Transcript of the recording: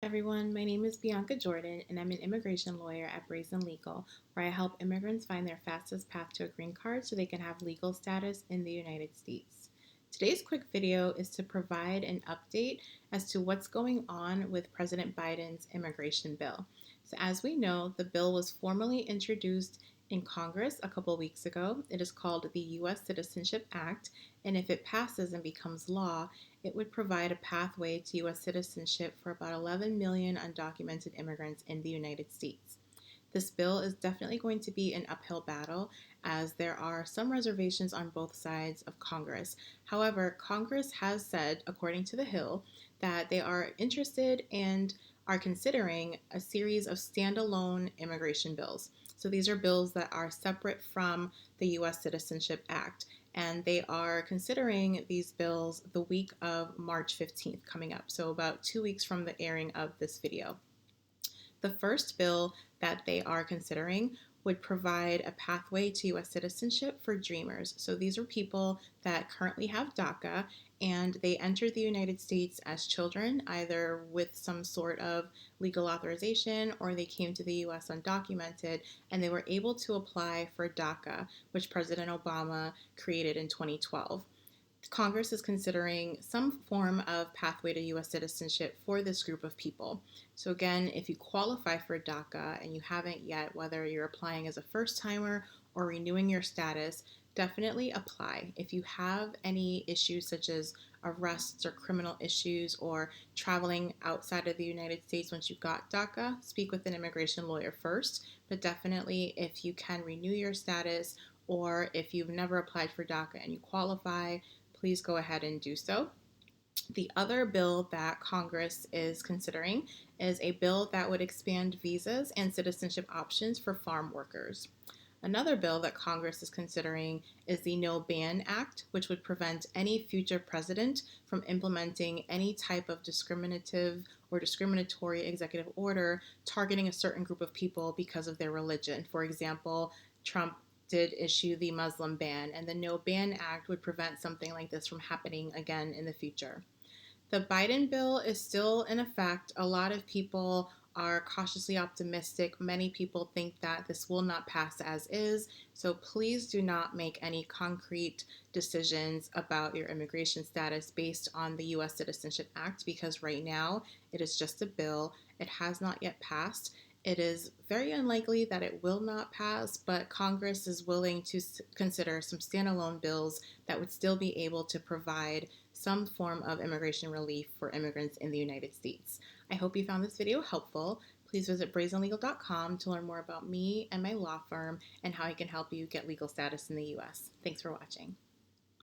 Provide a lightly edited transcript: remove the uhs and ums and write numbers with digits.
Everyone, my name is Bianca Jordan, and I'm an immigration lawyer at Brazen Legal, where I help immigrants find their fastest path to a green card so they can have legal status in the United States. Today's quick video is to provide an update as to what's going on with President Biden's immigration bill. So, as we know, the bill was formally introduced in Congress a couple weeks ago. It is called the U.S. Citizenship Act, and if it passes and becomes law, it would provide a pathway to U.S. citizenship for about 11 million undocumented immigrants in the United States. This bill is definitely going to be an uphill battle as there are some reservations on both sides of Congress. However, Congress has said, according to The Hill, that they are interested and are considering a series of standalone immigration bills. So these are bills that are separate from the U.S. Citizenship Act, and they are considering these bills the week of March 15th coming up, so about 2 weeks from the airing of this video. The first bill that they are considering would provide a pathway to U.S. citizenship for Dreamers. So these are people that currently have DACA and they entered the United States as children, either with some sort of legal authorization or they came to the U.S. undocumented, and they were able to apply for DACA, which President Obama created in 2012. Congress is considering some form of pathway to U.S. citizenship for this group of people. So, again, if you qualify for DACA and you haven't yet, whether you're applying as a first timer or renewing your status, definitely apply. If you have any issues such as arrests or criminal issues or traveling outside of the United States once you got DACA, speak with an immigration lawyer first. But definitely, if you can renew your status or if you've never applied for DACA and you qualify, please go ahead and do so. The other bill that Congress is considering is a bill that would expand visas and citizenship options for farm workers. Another bill that Congress is considering is the No Ban Act, which would prevent any future president from implementing any type of discriminative or discriminatory executive order targeting a certain group of people because of their religion. For example, Trump did issue the Muslim ban, and the No Ban Act would prevent something like this from happening again in the future. The Biden bill is still in effect. A lot of people are cautiously optimistic. Many people think that this will not pass as is. So please do not make any concrete decisions about your immigration status based on the U.S. Citizenship Act because right now it is just a bill. It has not yet passed. It is very unlikely that it will not pass, but Congress is willing to consider some standalone bills that would still be able to provide some form of immigration relief for immigrants in the United States. I hope you found this video helpful. Please visit brazenlegal.com to learn more about me and my law firm and how I can help you get legal status in the U.S. Thanks for watching.